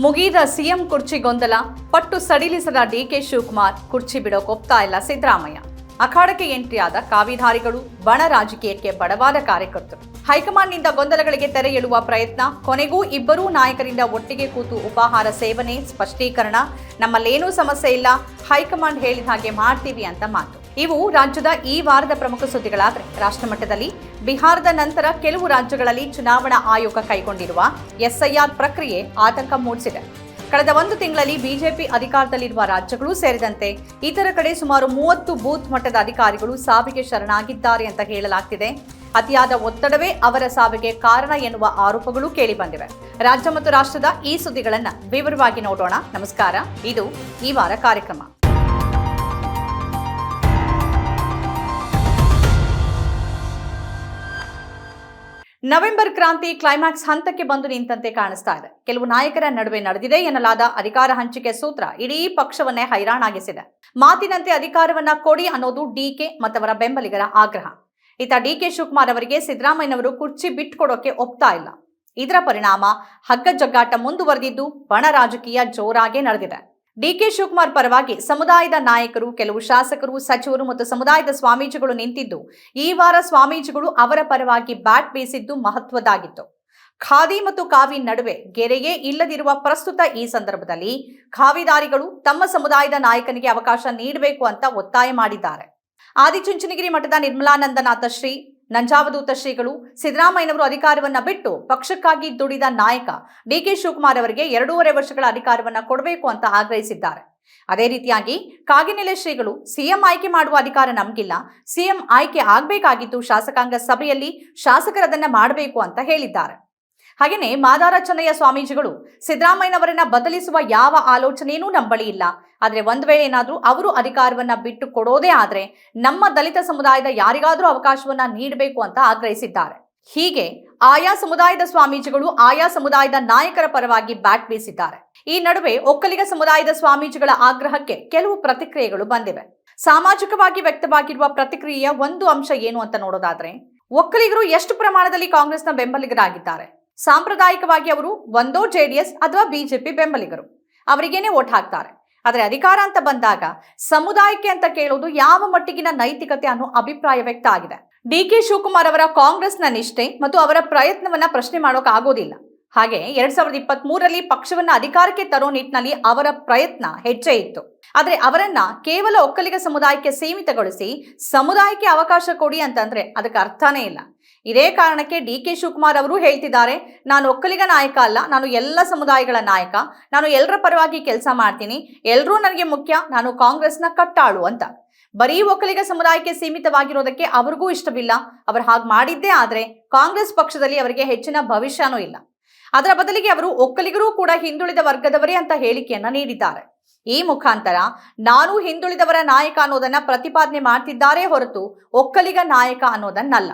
ಮುಗಿದ ಸಿಎಂ ಕುರ್ಚಿ ಗೊಂದಲ, ಪಟ್ಟು ಸಡಿಲಿಸದ ಡಿಕೆ ಶಿವಕುಮಾರ್, ಕುರ್ಚಿ ಬಿಡೋಕೊಪ್ತಾ ಇಲ್ಲ ಸಿದ್ದರಾಮಯ್ಯ. ಅಖಾಡಕ್ಕೆ ಎಂಟ್ರಿಯಾದ ಕಾವಿಧಾರಿಗಳು, ಬಣ ರಾಜಕೀಯಕ್ಕೆ ಬಡವಾದ ಕಾರ್ಯಕರ್ತರು. ಹೈಕಮಾಂಡ್ನಿಂದ ಗೊಂದಲಗಳಿಗೆ ತೆರೆ ಎಳುವ ಪ್ರಯತ್ನ, ಕೊನೆಗೂ ಇಬ್ಬರೂ ನಾಯಕರಿಂದ ಒಟ್ಟಿಗೆ ಕೂತು ಉಪಾಹಾರ ಸೇವನೆ, ಸ್ಪಷ್ಟೀಕರಣ, ನಮ್ಮಲ್ಲೇನೂ ಸಮಸ್ಯೆ ಇಲ್ಲ, ಹೈಕಮಾಂಡ್ ಹೇಳಿದ ಹಾಗೆ ಮಾಡ್ತೀವಿ ಅಂತ ಮಾತು. ಇವು ರಾಜ್ಯದ ಈ ವಾರದ ಪ್ರಮುಖ ಸುದ್ದಿಗಳಾದರೆ, ರಾಷ್ಟ್ರಮಟ್ಟದಲ್ಲಿ ಬಿಹಾರದ ನಂತರ ಕೆಲವು ರಾಜ್ಯಗಳಲ್ಲಿ ಚುನಾವಣಾ ಆಯೋಗ ಕೈಗೊಂಡಿರುವ ಎಸ್ಐಆರ್ ಪ್ರಕ್ರಿಯೆ ಆತಂಕ ಮೂಡಿಸಿದೆ. ಕಳೆದ ಒಂದು ತಿಂಗಳಲ್ಲಿ ಬಿಜೆಪಿ ಅಧಿಕಾರದಲ್ಲಿರುವ ರಾಜ್ಯಗಳು ಸೇರಿದಂತೆ ಇತರ ಕಡೆ ಸುಮಾರು 30 ಬೂತ್ ಮಟ್ಟದ ಅಧಿಕಾರಿಗಳು ಸಾವಿಗೆ ಶರಣಾಗಿದ್ದಾರೆ ಅಂತ ಹೇಳಲಾಗ್ತಿದೆ. ಅತಿಯಾದ ಒತ್ತಡವೇ ಅವರ ಸಾವಿಗೆ ಕಾರಣ ಎನ್ನುವ ಆರೋಪಗಳು ಕೇಳಿಬಂದಿವೆ. ರಾಜ್ಯ ಮತ್ತು ರಾಷ್ಟ್ರದ ಈ ಸುದ್ದಿಗಳನ್ನು ವಿವರವಾಗಿ ನೋಡೋಣ. ನಮಸ್ಕಾರ, ಇದು ಈ ವಾರ ಕಾರ್ಯಕ್ರಮ. ನವೆಂಬರ್ ಕ್ರಾಂತಿ ಕ್ಲೈಮ್ಯಾಕ್ಸ್ ಹಂತಕ್ಕೆ ಬಂದು ನಿಂತಂತೆ ಕಾಣಿಸ್ತಾ ಇದೆ. ಕೆಲವು ನಾಯಕರ ನಡುವೆ ನಡೆದಿದೆ ಎನ್ನಲಾದ ಅಧಿಕಾರ ಹಂಚಿಕೆ ಸೂತ್ರ ಇಡೀ ಪಕ್ಷವನ್ನೇ ಹೈರಾಣಾಗಿಸಿದೆ. ಮಾತಿನಂತೆ ಅಧಿಕಾರವನ್ನ ಕೊಡಿ ಅನ್ನೋದು ಡಿಕೆ ಮತ್ತವರ ಬೆಂಬಲಿಗರ ಆಗ್ರಹ. ಈತ ಡಿಕೆ ಶಿವಕುಮಾರ್ ಅವರಿಗೆ ಸಿದ್ದರಾಮಯ್ಯನವರು ಕುರ್ಚಿ ಬಿಟ್ಕೊಡೋಕೆ ಒಪ್ತಾ ಇಲ್ಲ. ಇದರ ಪರಿಣಾಮ ಹಗ್ಗಜಗ್ಗಾಟ ಮುಂದುವರೆದಿದ್ದು ಬಣ ರಾಜಕೀಯ ಜೋರಾಗಿ ನಡೆದಿದೆ. ಡಿಕೆ ಶಿವಕುಮಾರ್ ಪರವಾಗಿ ಸಮುದಾಯದ ನಾಯಕರು, ಕೆಲವು ಶಾಸಕರು, ಸಚಿವರು ಮತ್ತು ಸಮುದಾಯದ ಸ್ವಾಮೀಜಿಗಳು ನಿಂತಿದ್ದು, ಈ ವಾರ ಸ್ವಾಮೀಜಿಗಳು ಅವರ ಪರವಾಗಿ ಬ್ಯಾಟ್ ಬೀಸಿದ್ದು ಮಹತ್ವದ್ದಾಗಿತ್ತು. ಖಾದಿ ಮತ್ತು ಕಾವಿ ನಡುವೆ ಗೆರೆಯೇ ಇಲ್ಲದಿರುವ ಪ್ರಸ್ತುತ ಈ ಸಂದರ್ಭದಲ್ಲಿ ಖಾವಿದಾರಿಗಳು ತಮ್ಮ ಸಮುದಾಯದ ನಾಯಕನಿಗೆ ಅವಕಾಶ ನೀಡಬೇಕು ಅಂತ ಒತ್ತಾಯ ಮಾಡಿದ್ದಾರೆ. ಆದಿಚುಂಚನಗಿರಿ ಮಠದ ನಿರ್ಮಲಾನಂದನಾಥ ಶ್ರೀ, ನಂಜಾವಧೂತ ಶ್ರೀಗಳು ಸಿದ್ದರಾಮಯ್ಯನವರು ಅಧಿಕಾರವನ್ನ ಬಿಟ್ಟು ಪಕ್ಷಕ್ಕಾಗಿ ದುಡಿದ ನಾಯಕ ಡಿಕೆ ಶಿವಕುಮಾರ್ ಅವರಿಗೆ 2.5 ವರ್ಷಗಳ ಅಧಿಕಾರವನ್ನ ಕೊಡಬೇಕು ಅಂತ ಆಗ್ರಹಿಸಿದ್ದಾರೆ. ಅದೇ ರೀತಿಯಾಗಿ ಕಾಗಿನೆಲೆ ಶ್ರೀಗಳು ಸಿಎಂ ಆಯ್ಕೆ ಮಾಡುವ ಅಧಿಕಾರ ನಮಗಿಲ್ಲ, ಸಿಎಂ ಆಯ್ಕೆ ಆಗಬೇಕಾಗಿದ್ದು ಶಾಸಕಾಂಗ ಸಭೆಯಲ್ಲಿ ಶಾಸಕರದನ್ನ ಮಾಡಬೇಕು ಅಂತ ಹೇಳಿದ್ದಾರೆ. ಹಾಗೆಯೇ ಮಾದಾರ ಚೆನ್ನಯ್ಯ ಸ್ವಾಮೀಜಿಗಳು ಸಿದ್ದರಾಮಯ್ಯನವರನ್ನ ಬದಲಿಸುವ ಯಾವ ಆಲೋಚನೆಯೂ ನಮ್ಮ ಬಳಿ ಇಲ್ಲ. ಆದರೆ ಒಂದು ವೇಳೆ ಏನಾದರೂ ಅವರು ಅಧಿಕಾರವನ್ನ ಬಿಟ್ಟು ಕೊಡೋದೇ ಆದ್ರೆ ನಮ್ಮ ದಲಿತ ಸಮುದಾಯದ ಯಾರಿಗಾದ್ರೂ ಅವಕಾಶವನ್ನ ನೀಡಬೇಕು ಅಂತ ಆಗ್ರಹಿಸಿದ್ದಾರೆ. ಹೀಗೆ ಆಯಾ ಸಮುದಾಯದ ಸ್ವಾಮೀಜಿಗಳು ಆಯಾ ಸಮುದಾಯದ ನಾಯಕರ ಪರವಾಗಿ ಬ್ಯಾಟ್ ಬೀಸಿದ್ದಾರೆ. ಈ ನಡುವೆ ಒಕ್ಕಲಿಗ ಸಮುದಾಯದ ಸ್ವಾಮೀಜಿಗಳ ಆಗ್ರಹಕ್ಕೆ ಕೆಲವು ಪ್ರತಿಕ್ರಿಯೆಗಳು ಬಂದಿವೆ. ಸಾಮಾಜಿಕವಾಗಿ ವ್ಯಕ್ತವಾಗಿರುವ ಪ್ರತಿಕ್ರಿಯೆಯ ಒಂದು ಅಂಶ ಏನು ಅಂತ ನೋಡೋದಾದ್ರೆ, ಒಕ್ಕಲಿಗರು ಎಷ್ಟು ಪ್ರಮಾಣದಲ್ಲಿ ಕಾಂಗ್ರೆಸ್ನ ಬೆಂಬಲಿಗರಾಗಿದ್ದಾರೆ. ಸಾಂಪ್ರದಾಯಿಕವಾಗಿ ಅವರು ಒಂದೋ ಜೆಡಿಎಸ್ ಅಥವಾ ಬಿಜೆಪಿ ಬೆಂಬಲಿಗರು, ಅವರಿಗೇನೆ ವೋಟ್ ಹಾಕ್ತಾರೆ. ಆದರೆ ಅಧಿಕಾರ ಅಂತ ಬಂದಾಗ ಸಮುದಾಯಕ್ಕೆ ಅಂತ ಕೇಳೋದು ಯಾವ ಮಟ್ಟಿಗಿನ ನೈತಿಕತೆ ಅನ್ನೋ ಅಭಿಪ್ರಾಯ ವ್ಯಕ್ತ ಆಗಿದೆ. ಡಿಕೆ ಶಿವಕುಮಾರ್ ಅವರ ಕಾಂಗ್ರೆಸ್ನ ನಿಷ್ಠೆ ಮತ್ತು ಅವರ ಪ್ರಯತ್ನವನ್ನ ಪ್ರಶ್ನೆ ಮಾಡೋಕೆ ಆಗೋದಿಲ್ಲ. ಹಾಗೆ 2023ರಲ್ಲಿ ಪಕ್ಷವನ್ನ ಅಧಿಕಾರಕ್ಕೆ ತರೋ ನಿಟ್ಟಿನಲ್ಲಿ ಅವರ ಪ್ರಯತ್ನ ಹೆಜ್ಜೆ ಇತ್ತು. ಆದರೆ ಅವರನ್ನ ಕೇವಲ ಒಕ್ಕಲಿಗ ಸಮುದಾಯಕ್ಕೆ ಸೀಮಿತಗೊಳಿಸಿ ಸಮುದಾಯಕ್ಕೆ ಅವಕಾಶ ಕೊಡಿ ಅಂತಂದ್ರೆ ಅದಕ್ಕೆ ಅರ್ಥನೇ ಇಲ್ಲ. ಇದೇ ಕಾರಣಕ್ಕೆ ಡಿಕೆ ಶಿವಕುಮಾರ್ ಅವರು ಹೇಳ್ತಿದ್ದಾರೆ, ನಾನು ಒಕ್ಕಲಿಗ ನಾಯಕ ಅಲ್ಲ, ನಾನು ಎಲ್ಲ ಸಮುದಾಯಗಳ ನಾಯಕ, ನಾನು ಎಲ್ಲರ ಪರವಾಗಿ ಕೆಲಸ ಮಾಡ್ತೀನಿ, ಎಲ್ಲರೂ ನನಗೆ ಮುಖ್ಯ, ನಾನು ಕಾಂಗ್ರೆಸ್ನ ಕಟ್ಟಾಳು ಅಂತ. ಬರೀ ಒಕ್ಕಲಿಗ ಸಮುದಾಯಕ್ಕೆ ಸೀಮಿತವಾಗಿರೋದಕ್ಕೆ ಅವ್ರಿಗೂ ಇಷ್ಟವಿಲ್ಲ. ಅವರು ಹಾಗೆ ಮಾಡಿದ್ದೇ ಆದ್ರೆ ಕಾಂಗ್ರೆಸ್ ಪಕ್ಷದಲ್ಲಿ ಅವರಿಗೆ ಹೆಚ್ಚಿನ ಭವಿಷ್ಯನೂ ಇಲ್ಲ. ಅದರ ಬದಲಿಗೆ ಅವರು ಒಕ್ಕಲಿಗರೂ ಕೂಡ ಹಿಂದುಳಿದ ವರ್ಗದವರೇ ಅಂತ ಹೇಳಿಕೆಯನ್ನ ನೀಡಿದ್ದಾರೆ. ಈ ಮುಖಾಂತರ ನಾನು ಹಿಂದುಳಿದವರ ನಾಯಕ ಅನ್ನೋದನ್ನ ಪ್ರತಿಪಾದನೆ ಮಾಡ್ತಿದ್ದಾರೆ ಹೊರತು ಒಕ್ಕಲಿಗ ನಾಯಕ ಅನ್ನೋದನ್ನಲ್ಲ.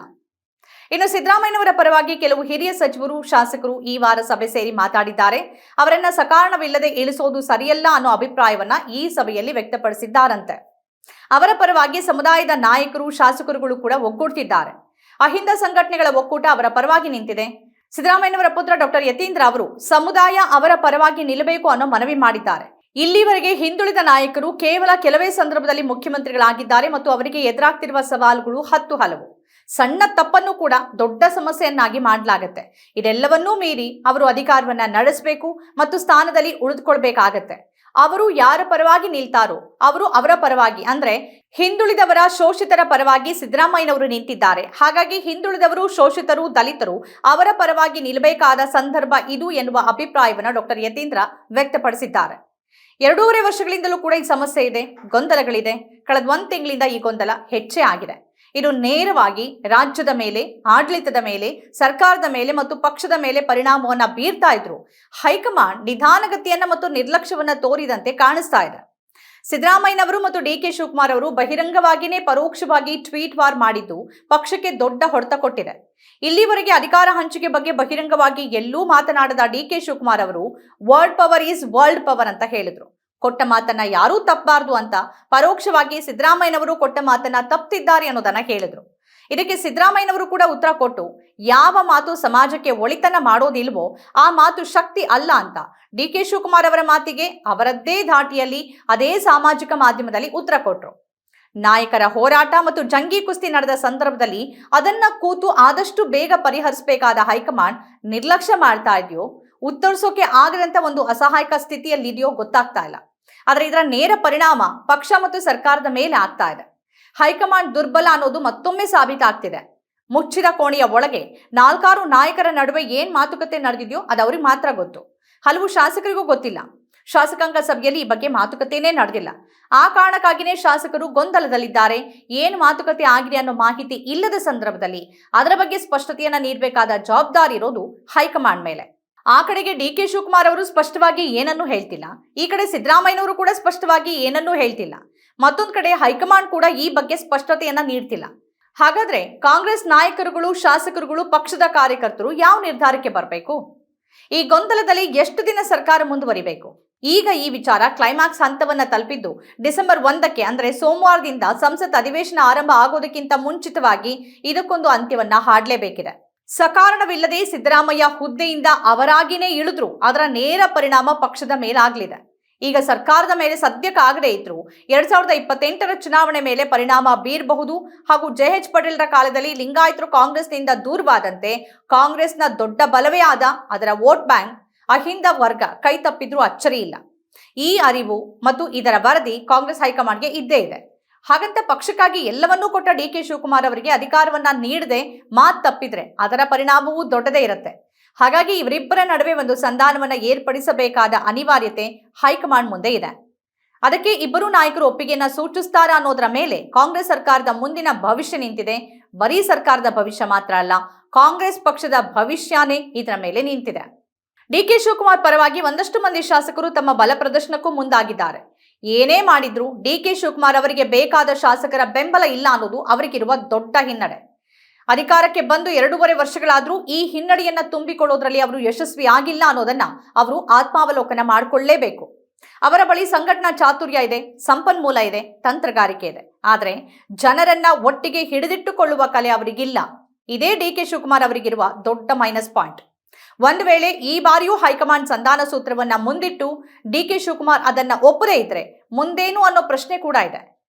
ಇನ್ನು ಸಿದ್ದರಾಮಯ್ಯನವರ ಪರವಾಗಿ ಕೆಲವು ಹಿರಿಯ ಸಚಿವರು, ಶಾಸಕರು ಈ ವಾರ ಸಭೆ ಸೇರಿ ಮಾತಾಡಿದ್ದಾರೆ. ಅವರನ್ನ ಸಕಾರಣವಿಲ್ಲದೆ ಇಳಿಸೋದು ಸರಿಯಲ್ಲ ಅನ್ನೋ ಅಭಿಪ್ರಾಯವನ್ನ ಈ ಸಭೆಯಲ್ಲಿ ವ್ಯಕ್ತಪಡಿಸಿದ್ದಾರಂತೆ. ಅವರ ಪರವಾಗಿ ಸಮುದಾಯದ ನಾಯಕರು, ಶಾಸಕರುಗಳು ಕೂಡ ಒಗ್ಗೂಡ್ತಿದ್ದಾರೆ. ಅಹಿಂದ ಸಂಘಟನೆಗಳ ಒಕ್ಕೂಟ ಅವರ ಪರವಾಗಿ ನಿಂತಿದೆ. ಸಿದ್ದರಾಮಯ್ಯನವರ ಪುತ್ರ ಡಾಕ್ಟರ್ ಯತೀಂದ್ರ ಅವರು ಸಮುದಾಯ ಅವರ ಪರವಾಗಿ ನಿಲ್ಲಬೇಕು ಅನ್ನೋ ಮನವಿ ಮಾಡಿದ್ದಾರೆ. ಇಲ್ಲಿವರೆಗೆ ಹಿಂದುಳಿದ ನಾಯಕರು ಕೇವಲ ಕೆಲವೇ ಸಂದರ್ಭದಲ್ಲಿ ಮುಖ್ಯಮಂತ್ರಿಗಳಾಗಿದ್ದಾರೆ ಮತ್ತು ಅವರಿಗೆ ಎದುರಾಗ್ತಿರುವ ಸವಾಲುಗಳು ಹಲವು. ಸಣ್ಣ ತಪ್ಪನ್ನು ಕೂಡ ದೊಡ್ಡ ಸಮಸ್ಯೆಯನ್ನಾಗಿ ಮಾಡಲಾಗತ್ತೆ. ಇದೆಲ್ಲವನ್ನೂ ಮೀರಿ ಅವರು ಅಧಿಕಾರವನ್ನ ನಡೆಸಬೇಕು ಮತ್ತು ಸ್ಥಾನದಲ್ಲಿ ಉಳಿದುಕೊಳ್ಬೇಕಾಗತ್ತೆ. ಅವರು ಯಾರ ಪರವಾಗಿ ನಿಲ್ತಾರೋ ಅವರು ಅವರ ಪರವಾಗಿ, ಅಂದ್ರೆ ಹಿಂದುಳಿದವರ, ಶೋಷಿತರ ಪರವಾಗಿ ಸಿದ್ದರಾಮಯ್ಯನವರು ನಿಂತಿದ್ದಾರೆ. ಹಾಗಾಗಿ ಹಿಂದುಳಿದವರು, ಶೋಷಿತರು, ದಲಿತರು ಅವರ ಪರವಾಗಿ ನಿಲ್ಲಬೇಕಾದ ಸಂದರ್ಭ ಇದು ಎನ್ನುವ ಅಭಿಪ್ರಾಯವನ್ನ ಡಾಕ್ಟರ್ ಯತೀಂದ್ರ ವ್ಯಕ್ತಪಡಿಸಿದ್ದಾರೆ. 2.5 ವರ್ಷಗಳಿಂದಲೂ ಕೂಡ ಈ ಸಮಸ್ಯೆ ಇದೆ, ಗೊಂದಲಗಳಿದೆ. ಕಳೆದ 1 ತಿಂಗಳಿಂದ ಈ ಗೊಂದಲ ಹೆಚ್ಚೇ ಆಗಿದೆ. ಇದು ನೇರವಾಗಿ ರಾಜ್ಯದ ಮೇಲೆ, ಆಡಳಿತದ ಮೇಲೆ, ಸರ್ಕಾರದ ಮೇಲೆ ಮತ್ತು ಪಕ್ಷದ ಮೇಲೆ ಪರಿಣಾಮವನ್ನ ಬೀರ್ತಾ ಇದ್ರು. ಹೈಕಮಾಂಡ್ ನಿಧಾನಗತಿಯನ್ನ ಮತ್ತು ನಿರ್ಲಕ್ಷ್ಯವನ್ನ ತೋರಿದಂತೆ ಕಾಣಿಸ್ತಾ ಇದೆ. ಸಿದ್ದರಾಮಯ್ಯನವರು ಮತ್ತು ಡಿಕೆ ಶಿವಕುಮಾರ್ ಅವರು ಬಹಿರಂಗವಾಗಿಯೇ ಪರೋಕ್ಷವಾಗಿ ಟ್ವೀಟ್ ವಾರ್ ಮಾಡಿದ್ದು ಪಕ್ಷಕ್ಕೆ ದೊಡ್ಡ ಹೊಡೆತ ಕೊಟ್ಟಿದೆ. ಇಲ್ಲಿವರೆಗೆ ಅಧಿಕಾರ ಹಂಚಿಕೆ ಬಗ್ಗೆ ಬಹಿರಂಗವಾಗಿ ಎಲ್ಲೂ ಮಾತನಾಡದ ಡಿಕೆ ಶಿವಕುಮಾರ್ ಅವರು word power is world power ಅಂತ ಹೇಳಿದ್ರು. ಕೊಟ್ಟ ಮಾತನ್ನ ಯಾರೂ ತಪ್ಪಬಾರದು ಅಂತ ಪರೋಕ್ಷವಾಗಿ ಸಿದ್ದರಾಮಯ್ಯನವರು ಕೊಟ್ಟ ಮಾತನ್ನ ತಪ್ಪಿದ್ದಾರೆ ಅನ್ನೋದನ್ನ ಹೇಳಿದ್ರು. ಇದಕ್ಕೆ ಸಿದ್ದರಾಮಯ್ಯನವರು ಕೂಡ ಉತ್ತರ ಕೊಟ್ಟು ಯಾವ ಮಾತು ಸಮಾಜಕ್ಕೆ ಒಳಿತನ ಮಾಡೋದಿಲ್ವೋ ಆ ಮಾತು ಶಕ್ತಿ ಅಲ್ಲ ಅಂತ ಡಿ.ಕೆ. ಶಿವಕುಮಾರ್ ಅವರ ಮಾತಿಗೆ ಅವರದ್ದೇ ಧಾಟಿಯಲ್ಲಿ ಅದೇ ಸಾಮಾಜಿಕ ಮಾಧ್ಯಮದಲ್ಲಿ ಉತ್ತರ ಕೊಟ್ರು. ನಾಯಕರ ಹೋರಾಟ ಮತ್ತು ಜಂಗಿ ಕುಸ್ತಿ ನಡೆದ ಸಂದರ್ಭದಲ್ಲಿ ಅದನ್ನ ಕೂತು ಆದಷ್ಟು ಬೇಗ ಪರಿಹರಿಸಬೇಕಾದ ಹೈಕಮಾಂಡ್ ನಿರ್ಲಕ್ಷ್ಯ ಮಾಡ್ತಾ ಇದೆಯೋ, ಉತ್ತರಿಸೋಕೆ ಆಗದಂತ ಒಂದು ಅಸಹಾಯಕ ಸ್ಥಿತಿಯಲ್ಲಿದೆಯೋ ಗೊತ್ತಾಗ್ತಾ ಇಲ್ಲ. ಆದ್ರೆ ಇದರ ನೇರ ಪರಿಣಾಮ ಪಕ್ಷ ಮತ್ತು ಸರ್ಕಾರದ ಮೇಲೆ ಆಗ್ತಾ ಇದೆ. ಹೈಕಮಾಂಡ್ ದುರ್ಬಲ ಅನ್ನೋದು ಮತ್ತೊಮ್ಮೆ ಸಾಬೀತಾಗ್ತಿದೆ. ಮುಚ್ಚಿದ ಕೋಣೆಯ ಒಳಗೆ 4 ನಾಯಕರ ನಡುವೆ ಏನ್ ಮಾತುಕತೆ ನಡೆದಿದೆಯೋ ಅದು ಅವ್ರಿಗೆ ಮಾತ್ರ ಗೊತ್ತು. ಹಲವು ಶಾಸಕರಿಗೂ ಗೊತ್ತಿಲ್ಲ. ಶಾಸಕಾಂಗ ಸಭೆಯಲ್ಲಿ ಈ ಬಗ್ಗೆ ಮಾತುಕತೆನೇ ನಡೆದಿಲ್ಲ. ಆ ಕಾರಣಕ್ಕಾಗಿಯೇ ಶಾಸಕರು ಗೊಂದಲದಲ್ಲಿದ್ದಾರೆ. ಏನು ಮಾತುಕತೆ ಆಗಿದೆ ಅನ್ನೋ ಮಾಹಿತಿ ಇಲ್ಲದ ಸಂದರ್ಭದಲ್ಲಿ ಅದರ ಬಗ್ಗೆ ಸ್ಪಷ್ಟತೆಯನ್ನ ನೀಡಬೇಕಾದ ಜವಾಬ್ದಾರಿ ಇರೋದು ಹೈಕಮಾಂಡ್ ಮೇಲೆ. ಆ ಕಡೆಗೆ ಡಿ.ಕೆ. ಶಿವಕುಮಾರ್ ಅವರು ಸ್ಪಷ್ಟವಾಗಿ ಏನನ್ನೂ ಹೇಳ್ತಿಲ್ಲ. ಈ ಕಡೆ ಸಿದ್ದರಾಮಯ್ಯನವರು ಕೂಡ ಸ್ಪಷ್ಟವಾಗಿ ಏನನ್ನೂ ಹೇಳ್ತಿಲ್ಲ. ಮತ್ತೊಂದು ಕಡೆ ಹೈಕಮಾಂಡ್ ಕೂಡ ಈ ಬಗ್ಗೆ ಸ್ಪಷ್ಟತೆಯನ್ನ ನೀಡ್ತಿಲ್ಲ. ಹಾಗಾದ್ರೆ ಕಾಂಗ್ರೆಸ್ ನಾಯಕರುಗಳು, ಶಾಸಕರುಗಳು, ಪಕ್ಷದ ಕಾರ್ಯಕರ್ತರು ಯಾವ ನಿರ್ಧಾರಕ್ಕೆ ಬರಬೇಕು? ಈ ಗೊಂದಲದಲ್ಲಿ ಎಷ್ಟು ದಿನ ಸರ್ಕಾರ ಮುಂದುವರಿಬೇಕು? ಈಗ ಈ ವಿಚಾರ ಕ್ಲೈಮ್ಯಾಕ್ಸ್ ಹಂತವನ್ನ ತಲುಪಿದ್ದು ಡಿಸೆಂಬರ್ 1ಕ್ಕೆ ಅಂದ್ರೆ ಸೋಮವಾರದಿಂದ ಸಂಸತ್ ಅಧಿವೇಶನ ಆರಂಭ ಆಗೋದಕ್ಕಿಂತ ಮುಂಚಿತವಾಗಿ ಇದಕ್ಕೊಂದು ಅಂತ್ಯವನ್ನ ಹಾಡಲೇಬೇಕಿದೆ. ಸಕಾರಣವಿಲ್ಲದೆ ಸಿದ್ದರಾಮಯ್ಯ ಹುದ್ದೆಯಿಂದ ಅವರಾಗಿನೇ ಇಳಿದ್ರು ಅದರ ನೇರ ಪರಿಣಾಮ ಪಕ್ಷದ ಮೇಲಾಗಲಿದೆ. ಈಗ ಸರ್ಕಾರದ ಮೇಲೆ ಸದ್ಯಕ್ಕಾಗದೇ ಇದ್ರು 2028ರ ಚುನಾವಣೆ ಮೇಲೆ ಪರಿಣಾಮ ಬೀರಬಹುದು. ಹಾಗೂ ಜೆ.ಎಚ್. ಪಟೇಲ್ರ ಕಾಲದಲ್ಲಿ ಲಿಂಗಾಯತರು ಕಾಂಗ್ರೆಸ್ನಿಂದ ದೂರವಾದಂತೆ ಕಾಂಗ್ರೆಸ್ನ ದೊಡ್ಡ ಬಲವೇ ಆದ ಅದರ ವೋಟ್ ಬ್ಯಾಂಕ್ ಅಹಿಂದ ವರ್ಗ ಕೈ ತಪ್ಪಿದ್ರೂ ಅಚ್ಚರಿ ಇಲ್ಲ. ಈ ಅರಿವು ಮತ್ತು ಇದರ ವರದಿ ಕಾಂಗ್ರೆಸ್ ಹೈಕಮಾಂಡ್ಗೆ ಇದ್ದೇ ಇದೆ. ಹಾಗಂತ ಪಕ್ಷಕ್ಕಾಗಿ ಎಲ್ಲವನ್ನೂ ಕೊಟ್ಟ ಡಿ.ಕೆ. ಶಿವಕುಮಾರ್ ಅವರಿಗೆ ಅಧಿಕಾರವನ್ನ ನೀಡದೆ ಮಾತು ತಪ್ಪಿದ್ರೆ ಅದರ ಪರಿಣಾಮವೂ ದೊಡ್ಡದೇ ಇರುತ್ತೆ. ಹಾಗಾಗಿ ಇವರಿಬ್ಬರ ನಡುವೆ ಒಂದು ಸಂಧಾನವನ್ನ ಏರ್ಪಡಿಸಬೇಕಾದ ಅನಿವಾರ್ಯತೆ ಹೈಕಮಾಂಡ್ ಮುಂದೆ ಇದೆ. ಅದಕ್ಕೆ ಇಬ್ಬರು ನಾಯಕರು ಒಪ್ಪಿಗೆಯನ್ನ ಸೂಚಿಸ್ತಾರ ಅನ್ನೋದರ ಮೇಲೆ ಕಾಂಗ್ರೆಸ್ ಸರ್ಕಾರದ ಮುಂದಿನ ಭವಿಷ್ಯ ನಿಂತಿದೆ. ಬರೀ ಸರ್ಕಾರದ ಭವಿಷ್ಯ ಮಾತ್ರ ಅಲ್ಲ, ಕಾಂಗ್ರೆಸ್ ಪಕ್ಷದ ಭವಿಷ್ಯನೇ ಇದರ ಮೇಲೆ ನಿಂತಿದೆ. ಡಿ.ಕೆ. ಶಿವಕುಮಾರ್ ಪರವಾಗಿ ಒಂದಷ್ಟು ಮಂದಿ ಶಾಸಕರು ತಮ್ಮ ಬಲ ಪ್ರದರ್ಶನಕ್ಕೂ ಮುಂದಾಗಿದ್ದಾರೆ. ಏನೇ ಮಾಡಿದ್ರು ಡಿ.ಕೆ. ಶಿವಕುಮಾರ್ ಅವರಿಗೆ ಬೇಕಾದ ಶಾಸಕರ ಬೆಂಬಲ ಇಲ್ಲ ಅನ್ನೋದು ಅವರಿಗಿರುವ ದೊಡ್ಡ ಹಿನ್ನಡೆ. ಅಧಿಕಾರಕ್ಕೆ ಬಂದು 2.5 ವರ್ಷಗಳಾದ್ರೂ ಈ ಹಿನ್ನಡೆಯನ್ನ ತುಂಬಿಕೊಳ್ಳೋದ್ರಲ್ಲಿ ಅವರು ಯಶಸ್ವಿ ಆಗಿಲ್ಲ ಅನ್ನೋದನ್ನ ಅವರು ಆತ್ಮಾವಲೋಕನ ಮಾಡಿಕೊಳ್ಳಲೇಬೇಕು. ಅವರ ಬಳಿ ಸಂಘಟನಾ ಚಾತುರ್ಯ ಇದೆ, ಸಂಪನ್ಮೂಲ ಇದೆ, ತಂತ್ರಗಾರಿಕೆ ಇದೆ. ಆದ್ರೆ ಜನರನ್ನ ಒಟ್ಟಿಗೆ ಹಿಡಿದಿಟ್ಟುಕೊಳ್ಳುವ ಕಲೆ ಅವರಿಗಿಲ್ಲ. ಇದೇ ಡಿ.ಕೆ. ಶಿವಕುಮಾರ್ ಅವರಿಗಿರುವ ದೊಡ್ಡ ಮೈನಸ್ ಪಾಯಿಂಟ್. ಒಂದು ವೇಳೆ ಈ ಬಾರಿಯೂ ಹೈಕಮಾಂಡ್ ಸಂಧಾನ ಸೂತ್ರವನ್ನ ಮುಂದಿಟ್ಟು ಡಿ.ಕೆ. ಶಿವಕುಮಾರ್ ಅದನ್ನ ಒಪ್ಪದೇ ಇದ್ರೆ ಮುಂದೇನು ಅನ್ನೋ ಪ್ರಶ್ನೆ ಕೂಡ ಇದೆ.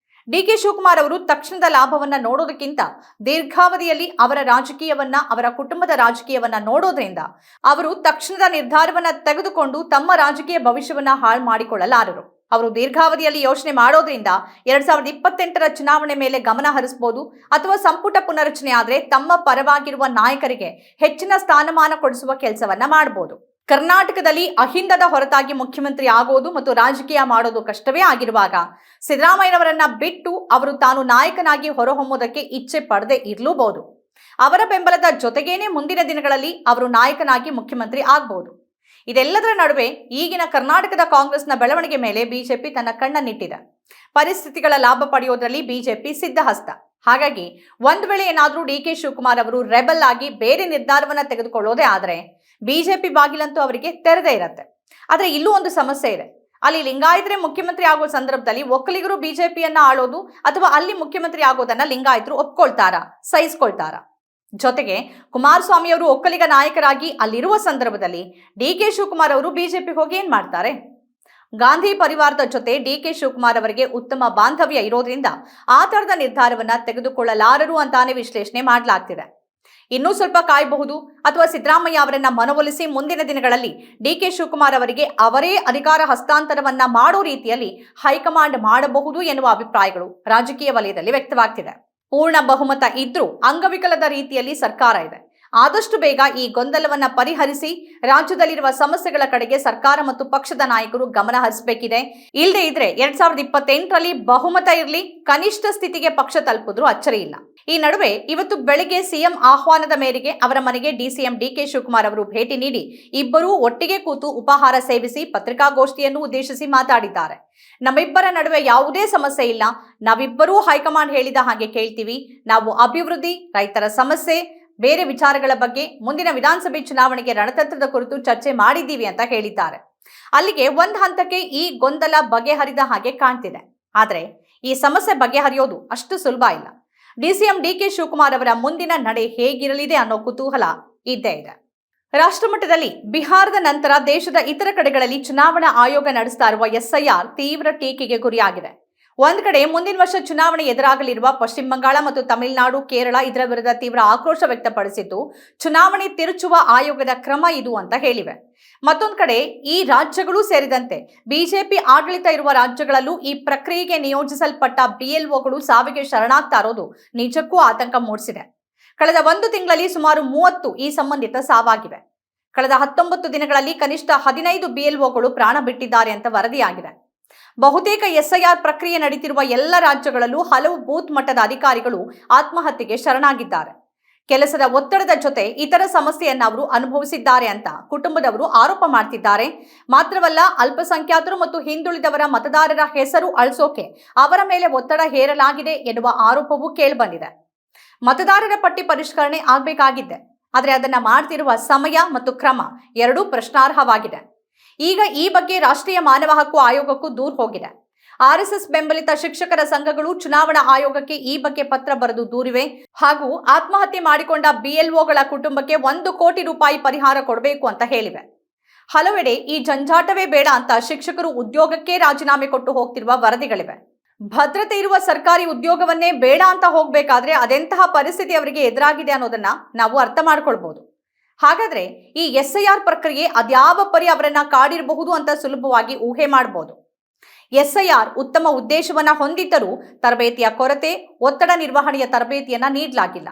ಡಿ.ಕೆ. ಶಿವಕುಮಾರ್ ಅವರು ತಕ್ಷಣದ ಲಾಭವನ್ನ ನೋಡೋದಕ್ಕಿಂತ ದೀರ್ಘಾವಧಿಯಲ್ಲಿ ಅವರ ರಾಜಕೀಯವನ್ನ, ಅವರ ಕುಟುಂಬದ ರಾಜಕೀಯವನ್ನ ನೋಡೋದ್ರಿಂದ ಅವರು ತಕ್ಷಣದ ನಿರ್ಧಾರವನ್ನ ತೆಗೆದುಕೊಂಡು ತಮ್ಮ ರಾಜಕೀಯ ಭವಿಷ್ಯವನ್ನ ಹಾಳು ಮಾಡಿಕೊಳ್ಳಲಾರರು. ಅವರು ದೀರ್ಘಾವಧಿಯಲ್ಲಿ ಯೋಚನೆ ಮಾಡೋದ್ರಿಂದ 2028ರ ಚುನಾವಣೆ ಮೇಲೆ ಗಮನ ಹರಿಸಬಹುದು. ಅಥವಾ ಸಂಪುಟ ಪುನರಚನೆ ಆದ್ರೆ ತಮ್ಮ ಪರವಾಗಿರುವ ನಾಯಕರಿಗೆ ಹೆಚ್ಚಿನ ಸ್ಥಾನಮಾನ ಕೊಡಿಸುವ ಕೆಲಸವನ್ನ ಮಾಡಬಹುದು. ಕರ್ನಾಟಕದಲ್ಲಿ ಅಹಿಂದದ ಹೊರತಾಗಿ ಮುಖ್ಯಮಂತ್ರಿ ಆಗೋದು ಮತ್ತು ರಾಜಕೀಯ ಮಾಡೋದು ಕಷ್ಟವೇ ಆಗಿರುವಾಗ ಸಿದ್ದರಾಮಯ್ಯನವರನ್ನ ಬಿಟ್ಟು ಅವರು ತಾನು ನಾಯಕನಾಗಿ ಹೊರಹೊಮ್ಮೋದಕ್ಕೆ ಇಚ್ಛೆ ಪಡದೆ ಇರಲೂಬಹುದು. ಅವರ ಬೆಂಬಲದ ಜೊತೆಗೇನೆ ಮುಂದಿನ ದಿನಗಳಲ್ಲಿ ಅವರು ನಾಯಕನಾಗಿ ಮುಖ್ಯಮಂತ್ರಿ ಆಗಬಹುದು. ಇದೆಲ್ಲದರ ನಡುವೆ ಈಗಿನ ಕರ್ನಾಟಕದ ಕಾಂಗ್ರೆಸ್ನ ಬೆಳವಣಿಗೆ ಮೇಲೆ ಬಿಜೆಪಿ ತನ್ನ ಕಣ್ಣನ್ನಿಟ್ಟಿದೆ. ಪರಿಸ್ಥಿತಿಗಳ ಲಾಭ ಪಡೆಯೋದ್ರಲ್ಲಿ ಬಿಜೆಪಿ ಸಿದ್ಧಹಸ್ತ. ಹಾಗಾಗಿ ಒಂದು ವೇಳೆ ಏನಾದ್ರೂ ಡಿ.ಕೆ. ಶಿವಕುಮಾರ್ ಅವರು ರೆಬಲ್ ಆಗಿ ಬೇರೆ ನಿರ್ಧಾರವನ್ನ ತೆಗೆದುಕೊಳ್ಳೋದೇ ಆದ್ರೆ ಬಿಜೆಪಿ ಬಾಗಿಲಂತೂ ಅವರಿಗೆ ತೆರೆದೇ ಇರತ್ತೆ. ಆದ್ರೆ ಇಲ್ಲೂ ಒಂದು ಸಮಸ್ಯೆ ಇದೆ. ಅಲ್ಲಿ ಲಿಂಗಾಯತರೇ ಮುಖ್ಯಮಂತ್ರಿ ಆಗೋ ಸಂದರ್ಭದಲ್ಲಿ ಒಕ್ಕಲಿಗರು ಬಿಜೆಪಿಯನ್ನ ಆಳೋದು ಅಥವಾ ಅಲ್ಲಿ ಮುಖ್ಯಮಂತ್ರಿ ಆಗೋದನ್ನ ಲಿಂಗಾಯತರು ಒಪ್ಕೊಳ್ತಾರಾ, ಸಹಿಸ್ಕೊಳ್ತಾರಾ? ಜೊತೆಗೆ ಕುಮಾರಸ್ವಾಮಿ ಅವರು ಒಕ್ಕಲಿಗ ನಾಯಕರಾಗಿ ಅಲ್ಲಿರುವ ಸಂದರ್ಭದಲ್ಲಿ ಡಿ.ಕೆ. ಶಿವಕುಮಾರ್ ಅವರು ಬಿಜೆಪಿ ಹೋಗಿ ಏನ್ ಮಾಡ್ತಾರೆ? ಗಾಂಧಿ ಪರಿವಾರದ ಜೊತೆ ಡಿ.ಕೆ. ಶಿವಕುಮಾರ್ ಅವರಿಗೆ ಉತ್ತಮ ಬಾಂಧವ್ಯ ಇರೋದ್ರಿಂದ ಆ ತರದ ನಿರ್ಧಾರವನ್ನ ತೆಗೆದುಕೊಳ್ಳಲಾರರು ಅಂತಾನೆ ವಿಶ್ಲೇಷಣೆ ಮಾಡಲಾಗ್ತಿದೆ. ಇನ್ನೂ ಸ್ವಲ್ಪ ಕಾಯಬಹುದು ಅಥವಾ ಸಿದ್ದರಾಮಯ್ಯ ಅವರನ್ನ ಮನವೊಲಿಸಿ ಮುಂದಿನ ದಿನಗಳಲ್ಲಿ ಡಿ.ಕೆ. ಶಿವಕುಮಾರ್ ಅವರಿಗೆ ಅವರೇ ಅಧಿಕಾರ ಹಸ್ತಾಂತರವನ್ನ ಮಾಡೋ ರೀತಿಯಲ್ಲಿ ಹೈಕಮಾಂಡ್ ಮಾಡಬಹುದು ಎನ್ನುವ ಅಭಿಪ್ರಾಯಗಳು ರಾಜಕೀಯ ವಲಯದಲ್ಲಿ ವ್ಯಕ್ತವಾಗ್ತಿದೆ. ಪೂರ್ಣ ಬಹುಮತ ಇದ್ರೂ ಅಂಗವಿಕಲದ ರೀತಿಯಲ್ಲಿ ಸರ್ಕಾರ ಇದೆ. ಆದಷ್ಟು ಬೇಗ ಈ ಗೊಂದಲವನ್ನ ಪರಿಹರಿಸಿ ರಾಜ್ಯದಲ್ಲಿರುವ ಸಮಸ್ಯೆಗಳ ಕಡೆಗೆ ಸರ್ಕಾರ ಮತ್ತು ಪಕ್ಷದ ನಾಯಕರು ಗಮನ ಹರಿಸಬೇಕಿದೆ. ಇಲ್ಲದೆ ಇದ್ರೆ 2028ರಲ್ಲಿ ಬಹುಮತ ಇರಲಿ, ಕನಿಷ್ಠ ಸ್ಥಿತಿಗೆ ಪಕ್ಷ ತಲುಪಿದ್ರೂ ಅಚ್ಚರಿ ಇಲ್ಲ. ಈ ನಡುವೆ ಇವತ್ತು ಬೆಳಿಗ್ಗೆ ಸಿಎಂ ಆಹ್ವಾನದ ಮೇರೆಗೆ ಅವರ ಮನೆಗೆ ಡಿಸಿಎಂ ಡಿ.ಕೆ. ಶಿವಕುಮಾರ್ ಅವರು ಭೇಟಿ ನೀಡಿ ಇಬ್ಬರೂ ಒಟ್ಟಿಗೆ ಕೂತು ಉಪಹಾರ ಸೇವಿಸಿ ಪತ್ರಿಕಾಗೋಷ್ಠಿಯನ್ನು ಉದ್ದೇಶಿಸಿ ಮಾತಾಡಿದ್ದಾರೆ. ನಮ್ಮಿಬ್ಬರ ನಡುವೆ ಯಾವುದೇ ಸಮಸ್ಯೆ ಇಲ್ಲ, ನಾವಿಬ್ಬರೂ ಹೈಕಮಾಂಡ್ ಹೇಳಿದ ಹಾಗೆ ಕೇಳ್ತೀವಿ. ನಾವು ಅಭಿವೃದ್ಧಿ, ರೈತರ ಸಮಸ್ಯೆ, ಬೇರೆ ವಿಚಾರಗಳ ಬಗ್ಗೆ ಮುಂದಿನ ವಿಧಾನಸಭೆ ಚುನಾವಣೆಗೆ ರಣತಂತ್ರದ ಕುರಿತು ಚರ್ಚೆ ಮಾಡಿದ್ದೀವಿ ಅಂತ ಹೇಳಿದ್ದಾರೆ. ಅಲ್ಲಿಗೆ ಒಂದು ಹಂತಕ್ಕೆ ಈ ಗೊಂದಲ ಬಗೆಹರಿದ ಹಾಗೆ ಕಾಣ್ತಿದೆ. ಆದ್ರೆ ಈ ಸಮಸ್ಯೆ ಬಗೆಹರಿಯೋದು ಅಷ್ಟು ಸುಲಭ ಇಲ್ಲ. ಡಿಸಿಎಂ ಡಿಕೆ ಶಿವಕುಮಾರ್ ಅವರ ಮುಂದಿನ ನಡೆ ಹೇಗಿರಲಿದೆ ಅನ್ನೋ ಕುತೂಹಲ ಇದ್ದೇ ಇದೆ. ರಾಷ್ಟ್ರಮಟ್ಟದಲ್ಲಿ ಬಿಹಾರದ ನಂತರ ದೇಶದ ಇತರ ಕಡೆಗಳಲ್ಲಿ ಚುನಾವಣಾ ಆಯೋಗ ನಡೆಸ್ತಾ ಇರುವ ಎಸ್ಐಆರ್ ತೀವ್ರ ಟೀಕೆಗೆ ಗುರಿಯಾಗಿದೆ. ಒಂದ್ ಕಡೆ ಮುಂದಿನ ವರ್ಷ ಚುನಾವಣೆ ಎದುರಾಗಲಿರುವ ಪಶ್ಚಿಮ ಬಂಗಾಳ ಮತ್ತು ತಮಿಳುನಾಡು, ಕೇರಳ ಇದರ ವಿರುದ್ಧ ತೀವ್ರ ಆಕ್ರೋಶ ವ್ಯಕ್ತಪಡಿಸಿದ್ದು, ಚುನಾವಣೆ ತಿರುಚುವ ಆಯೋಗದ ಕ್ರಮ ಇದು ಅಂತ ಹೇಳಿವೆ. ಮತ್ತೊಂದು ಕಡೆ ಈ ರಾಜ್ಯಗಳು ಸೇರಿದಂತೆ ಬಿಜೆಪಿ ಆಡಳಿತ ಇರುವ ರಾಜ್ಯಗಳಲ್ಲೂ ಈ ಪ್ರಕ್ರಿಯೆಗೆ ನಿಯೋಜಿಸಲ್ಪಟ್ಟ ಬಿಎಲ್ಒಗಳು ಸಾವಿಗೆ ಶರಣಾಗ್ತಾ ಇರೋದು ನಿಜಕ್ಕೂ ಆತಂಕ ಮೂಡಿಸಿದೆ. ಕಳೆದ 1 ತಿಂಗಳಲ್ಲಿ ಸುಮಾರು 30 ಈ ಸಂಬಂಧಿತ ಸಾವಾಗಿವೆ. ಕಳೆದ 19 ದಿನಗಳಲ್ಲಿ ಕನಿಷ್ಠ 15 ಬಿಎಲ್ಒಗಳು ಪ್ರಾಣ ಬಿಟ್ಟಿದ್ದಾರೆ ಅಂತ ವರದಿಯಾಗಿದೆ. ಬಹುತೇಕ ಎಸ್ಐಆರ್ ಪ್ರಕ್ರಿಯೆ ನಡೀತಿರುವ ಎಲ್ಲ ರಾಜ್ಯಗಳಲ್ಲೂ ಹಲವು ಬೂತ್ ಮಟ್ಟದ ಅಧಿಕಾರಿಗಳು ಆತ್ಮಹತ್ಯೆಗೆ ಶರಣಾಗಿದ್ದಾರೆ. ಕೆಲಸದ ಒತ್ತಡದ ಜೊತೆ ಇತರ ಸಮಸ್ಯೆಯನ್ನು ಅವರು ಅನುಭವಿಸಿದ್ದಾರೆ ಅಂತ ಕುಟುಂಬದವರು ಆರೋಪ ಮಾಡ್ತಿದ್ದಾರೆ. ಮಾತ್ರವಲ್ಲ, ಅಲ್ಪಸಂಖ್ಯಾತರು ಮತ್ತು ಹಿಂದುಳಿದವರ ಮತದಾರರ ಹೆಸರು ಅಳಿಸೋಕೆ ಅವರ ಮೇಲೆ ಒತ್ತಡ ಹೇರಲಾಗಿದೆ ಎನ್ನುವ ಆರೋಪವೂ ಕೇಳಿಬಂದಿದೆ. ಮತದಾರರ ಪಟ್ಟಿ ಪರಿಷ್ಕರಣೆ ಆಗಬೇಕಾಗಿದ್ದೆ, ಆದರೆ ಅದನ್ನ ಮಾಡ್ತಿರುವ ಸಮಯ ಮತ್ತು ಕ್ರಮ ಎರಡೂ ಪ್ರಶ್ನಾರ್ಹವಾಗಿದೆ. ಈಗ ಈ ಬಗ್ಗೆ ರಾಷ್ಟ್ರೀಯ ಮಾನವ ಹಕ್ಕು ಆಯೋಗಕ್ಕೂ ದೂರು ಹೋಗಿದೆ. ಆರ್ಎಸ್ಎಸ್ ಬೆಂಬಲಿತ ಶಿಕ್ಷಕರ ಸಂಘಗಳು ಚುನಾವಣಾ ಆಯೋಗಕ್ಕೆ ಈ ಬಗ್ಗೆ ಪತ್ರ ಬರೆದು ದೂರಿವೆ. ಹಾಗೂ ಆತ್ಮಹತ್ಯೆ ಮಾಡಿಕೊಂಡ ಬಿಎಲ್ಒಗಳ ಕುಟುಂಬಕ್ಕೆ 1 ಕೋಟಿ ರೂಪಾಯಿ ಪರಿಹಾರ ಕೊಡಬೇಕು ಅಂತ ಹೇಳಿವೆ. ಹಲವೆಡೆ ಈ ಜಂಜಾಟವೇ ಬೇಡ ಅಂತ ಶಿಕ್ಷಕರು ಉದ್ಯೋಗಕ್ಕೆ ರಾಜೀನಾಮೆ ಕೊಟ್ಟು ಹೋಗ್ತಿರುವ ವರದಿಗಳಿವೆ. ಭದ್ರತೆ ಇರುವ ಸರ್ಕಾರಿ ಉದ್ಯೋಗವನ್ನೇ ಬೇಡ ಅಂತ ಹೋಗ್ಬೇಕಾದ್ರೆ ಅದೆಂತಹ ಪರಿಸ್ಥಿತಿ ಅವರಿಗೆ ಎದುರಾಗಿದೆ ಅನ್ನೋದನ್ನ ನಾವು ಅರ್ಥ ಮಾಡ್ಕೊಳ್ಬಹುದು. ಹಾಗಾದ್ರೆ ಈ ಎಸ್ಐಆರ್ ಪ್ರಕ್ರಿಯೆ ಅದ್ಯಾವ ಪರಿ ಅವರನ್ನ ಕಾಡಿರಬಹುದು ಅಂತ ಸುಲಭವಾಗಿ ಊಹೆ ಮಾಡಬಹುದು. ಎಸ್ಐಆರ್ ಉತ್ತಮ ಉದ್ದೇಶವನ್ನ ಹೊಂದಿದ್ದರೂ ತರಬೇತಿಯ ಕೊರತೆ, ಒತ್ತಡ ನಿರ್ವಹಣೆಯ ತರಬೇತಿಯನ್ನ ನೀಡಲಾಗಿಲ್ಲ.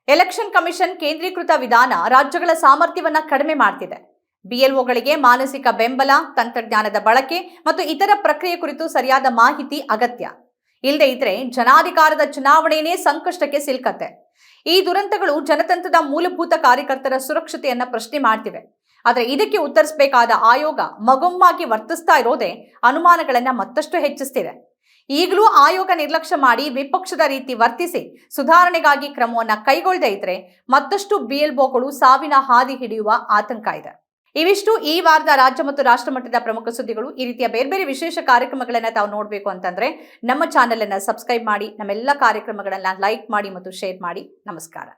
ಎಲೆಕ್ಷನ್ ಕಮಿಷನ್ ಕೇಂದ್ರೀಕೃತ ವಿಧಾನ ರಾಜ್ಯಗಳ ಸಾಮರ್ಥ್ಯವನ್ನ ಕಡಿಮೆ ಮಾಡ್ತಿದೆ. ಬಿಎಲ್ಒಗಳಿಗೆ ಮಾನಸಿಕ ಬೆಂಬಲ, ತಂತ್ರಜ್ಞಾನದ ಬಳಕೆ ಮತ್ತು ಇತರ ಪ್ರಕ್ರಿಯೆ ಕುರಿತು ಸರಿಯಾದ ಮಾಹಿತಿ ಅಗತ್ಯ. ಇಲ್ಲದೆ ಇದ್ರೆ ಜನಾಧಿಕಾರದ ಚುನಾವಣೆಯೇ ಸಂಕಷ್ಟಕ್ಕೆ ಸಿಲುಕತ್ತೆ. ಈ ದುರಂತಗಳು ಜನತಂತ್ರದ ಮೂಲಭೂತ ಕಾರ್ಯಕರ್ತರ ಸುರಕ್ಷತೆಯನ್ನ ಪ್ರಶ್ನೆ ಮಾಡ್ತಿವೆ. ಆದರೆ ಇದಕ್ಕೆ ಉತ್ತರಿಸಬೇಕಾದ ಆಯೋಗ ಮಗುಮ್ಮಾಗಿ ವರ್ತಿಸ್ತಾ ಇರೋದೇ ಅನುಮಾನಗಳನ್ನ ಮತ್ತಷ್ಟು ಹೆಚ್ಚಿಸ್ತಿದೆ. ಈಗಲೂ ಆಯೋಗ ನಿರ್ಲಕ್ಷ್ಯ ಮಾಡಿ ವಿಪಕ್ಷದ ರೀತಿ ವರ್ತಿಸಿ ಸುಧಾರಣೆಗಾಗಿ ಕ್ರಮವನ್ನ ಕೈಗೊಳ್ಳದೇ ಇದ್ರೆ ಮತ್ತಷ್ಟು ಬಿಎಲ್ಒಗಳು ಸಾವಿನ ಹಾದಿ ಹಿಡಿಯುವ ಆತಂಕ ಇದೆ. ಇವಿಷ್ಟು ಈ ವಾರದ ರಾಜ್ಯ ಮತ್ತು ರಾಷ್ಟ್ರ ಮಟ್ಟದ ಪ್ರಮುಖ ಸುದ್ದಿಗಳು. ಈ ರೀತಿಯ ಬೇರೆ ಬೇರೆ ವಿಶೇಷ ಕಾರ್ಯಕ್ರಮಗಳನ್ನ ತಾವು ನೋಡಬೇಕು ಅಂತಂದ್ರೆ ನಮ್ಮ ಚಾನೆಲ್ ಅನ್ನ ಸಬ್ಸ್ಕ್ರೈಬ್ ಮಾಡಿ, ನಮ್ಮೆಲ್ಲ ಕಾರ್ಯಕ್ರಮಗಳನ್ನ ಲೈಕ್ ಮಾಡಿ ಮತ್ತು ಶೇರ್ ಮಾಡಿ. ನಮಸ್ಕಾರ.